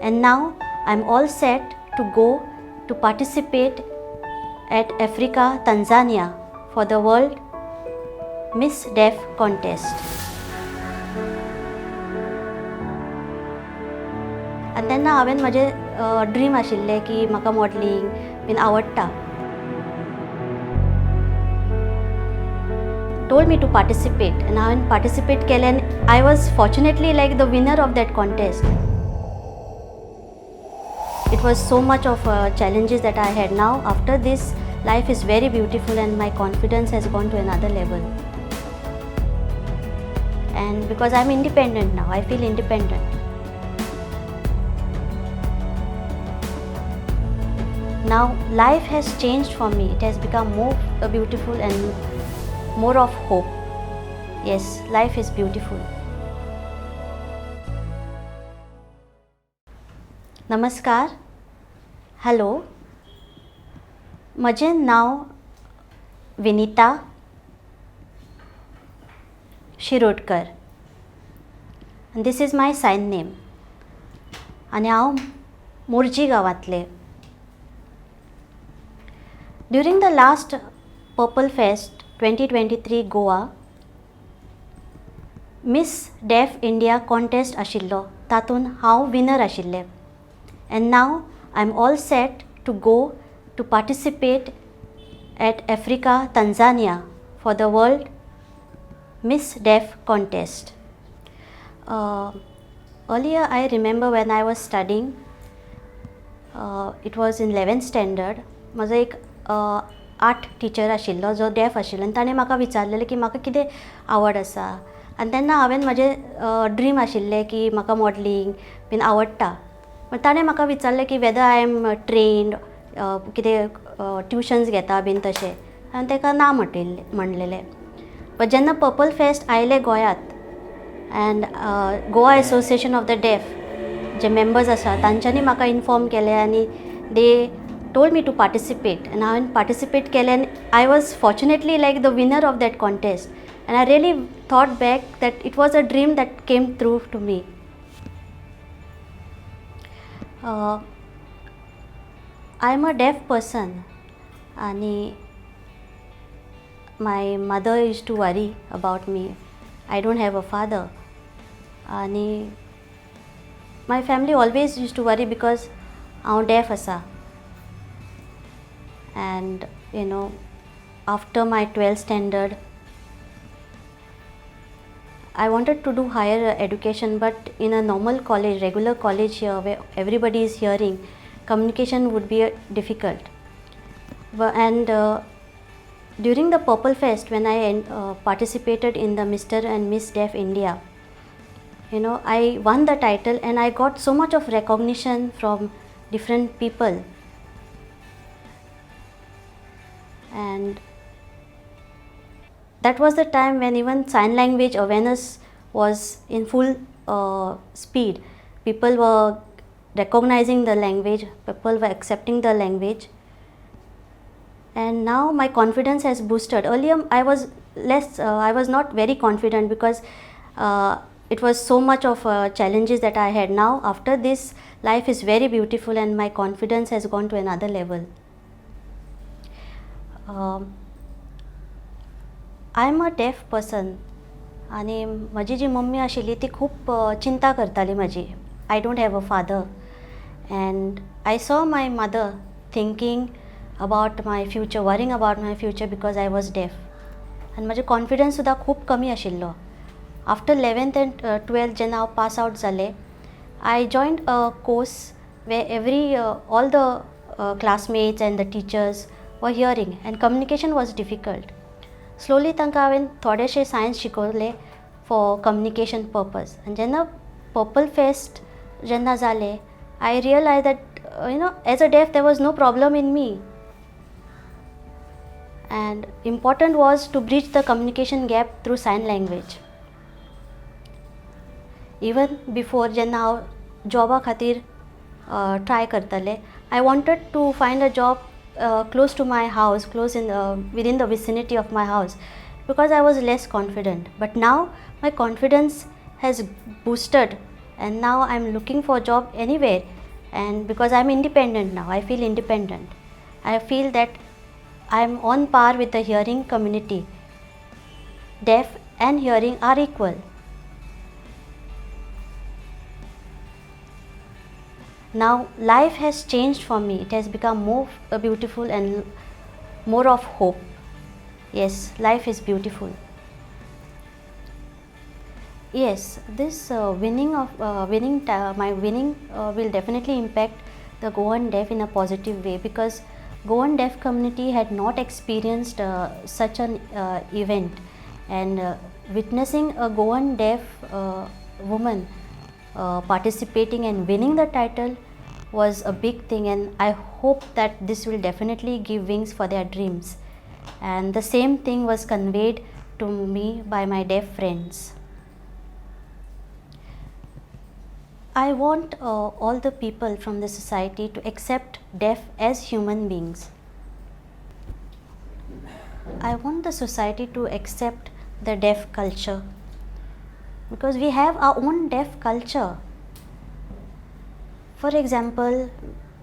and now I'm all set to go to participate at Africa, Tanzania for the World Miss Deaf contest. And तेन्ना हांवें म्हजें dream आशिल्लें की म्हाका modelling been आवडटा. Told me to participate and हांवें participate केलें and I was fortunately like the winner of that contest. It was so much of challenges that I had. Now after this, life is very beautiful and my confidence has gone to another level. And because I'm independent now, I feel independent. Now life has changed for me. It has become more beautiful and more of hope. Yes, life is beautiful. नमस्कार, hello, म्हजें नांव Vinita Shirodkar and this is my sign name. आनी हांव मोर्जी गांवांतलें. During the last Purple Fest 2023 Goa, Miss Deaf India contest आशिल्लो, तातूंत हांव winner आशिल्लें. And now I'm all set to go to participate at Africa, Tanzania for the World Miss Deaf contest. Earlier I remember when I was studying, it was in 11th standard, म्हजो एक art teacher आशिल्लो जो def आशिल्लो आनी ताणें म्हाका विचारलेलें की म्हाका कितें आवड आसा. आनी तेन्ना हांवें म्हजें ड्रीम आशिल्लें की म्हाका मॉडलिंग बीन आवडटा. ताणें म्हाका विचारलें की वेदर आय एम ट्रेन्ड, कितें ट्युशन्स घेता बीन तशें. हांवें ताका ना म्हणलेलें. बट जेन्ना पर्पल फेस्ट आयलें गोंयांत and Goa association of the deaf जे मेंबर्स आसा तांच्यांनी म्हाका इन्फॉर्म केलें आनी दे told me to participate and हांवें participate केलें and I was fortunately like the winner of that contest and I really thought back that it was a dream that came true to me. I am a deaf person and my mother used to worry about me. I don't have a father and my family always used to worry because हांव deaf आसा. And you know, after my 12th standard I wanted to do higher education, but in a normal college, regular college here where everybody is hearing, communication would be difficult. And during the Purple Fest, when I participated in the Mr. and Miss Deaf India, you know, I won the title and I got so much of recognition from different people. And that was the time when even sign language awareness was in full speed. People were recognizing the language, people were accepting the language, and now my confidence has boosted. Earlier I was not very confident because it was so much of challenges that I had. Now after this, life is very beautiful and my confidence has gone to another level. I am a deaf person आणि माझी जी mummy आशिल्ली ती खूप चिंता करताली माझी. I don't have a father and I saw my mother thinking about my future, worrying about my future because I was deaf. आणि माझे कॉन्फिडन्स सुद्धा खूप कमी आशिल्लो. After 11th and 12th जेन्ना हांव पास आउट जालें, I joined a course where all the classmates and the teachers were hearing and communication was difficult. Slowly तांकां हांवें थोडेशें science शिकवलें for communication purpose. And जेन्ना Purple Fest जेन्ना जालें, I realized that as a deaf there was no problem in me. And important was to bridge the communication gap through sign language. Even before जेन्ना हांव जॉबा खातीर try करतालें, I wanted to find a job close to my house, within the vicinity of my house, because I was less confident. But now my confidence has boosted and now I'm looking for a job anywhere, and because I'm independent now, I feel independent. I feel that I'm on par with the hearing community. Deaf and hearing are equal. Now life has changed for me. It has become more beautiful and more of hope. Yes, life is beautiful. Yes, this my winning will definitely impact the Goan Deaf in a positive way, because Goan Deaf community had not experienced such an event, and witnessing a Goan Deaf woman participating and winning the title was a big thing, and I hope that this will definitely give wings for their dreams. And the same thing was conveyed to me by my deaf friends. I want all the people from the society to accept deaf as human beings. I want the society to accept the deaf culture, because we have our own deaf culture. For example,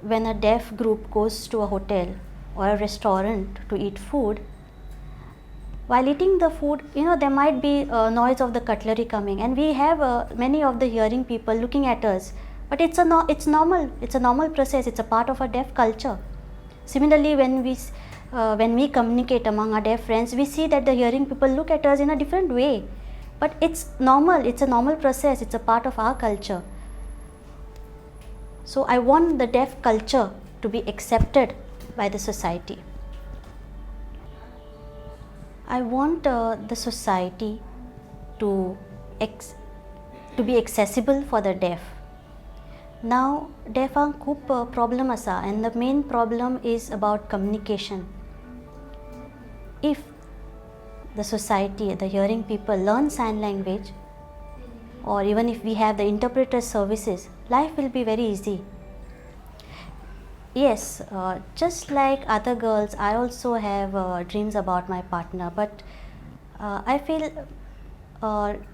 when a deaf group goes to a hotel or a restaurant to eat food, while eating the food, there might be noise of the cutlery coming, and we have many of the hearing people looking at us, but it's normal. It's a normal process. It's a part of our deaf culture. Similarly, when we communicate among our deaf friends, we see that the hearing people look at us in a different way, but it's normal. It's a normal process. It's a part of our culture. So I want the deaf culture to be accepted by the society. I want the society to be accessible for the deaf. Now deaf खूप problem असा, and the main problem is about communication. If the society, the hearing people learn sign language, or even if we have the interpreter services, life will be very easy. Yes, just like other girls, I also have dreams about my partner, but I feel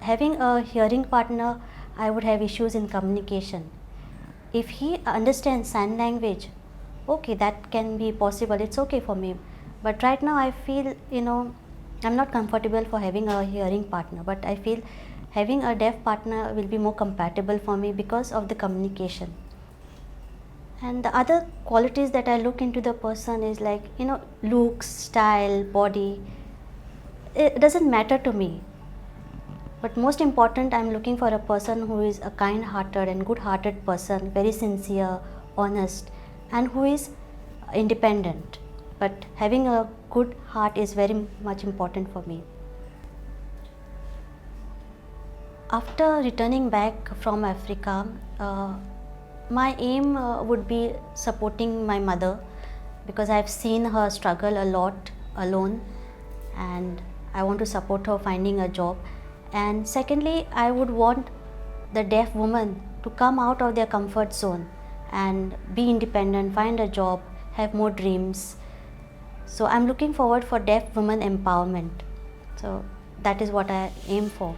having a hearing partner, I would have issues in communication. If he understands sign language, okay, that can be possible, it's okay for me. But right now I feel, I'm not comfortable for having a hearing partner, but I feel having a deaf partner will be more compatible for me because of the communication. And the other qualities that I look into the person is like, looks, style, body. It doesn't matter to me. But most important, I'm looking for a person who is a kind-hearted and good-hearted person, very sincere, honest, and who is independent. But having a good heart is very much important for me. After returning back from Africa, my aim would be supporting my mother, because I've seen her struggle a lot alone, and I want to support her finding a job. And secondly, I would want the deaf woman to come out of their comfort zone and be independent, find a job, have more dreams. So I'm looking forward for deaf women empowerment. So that is what I aim for.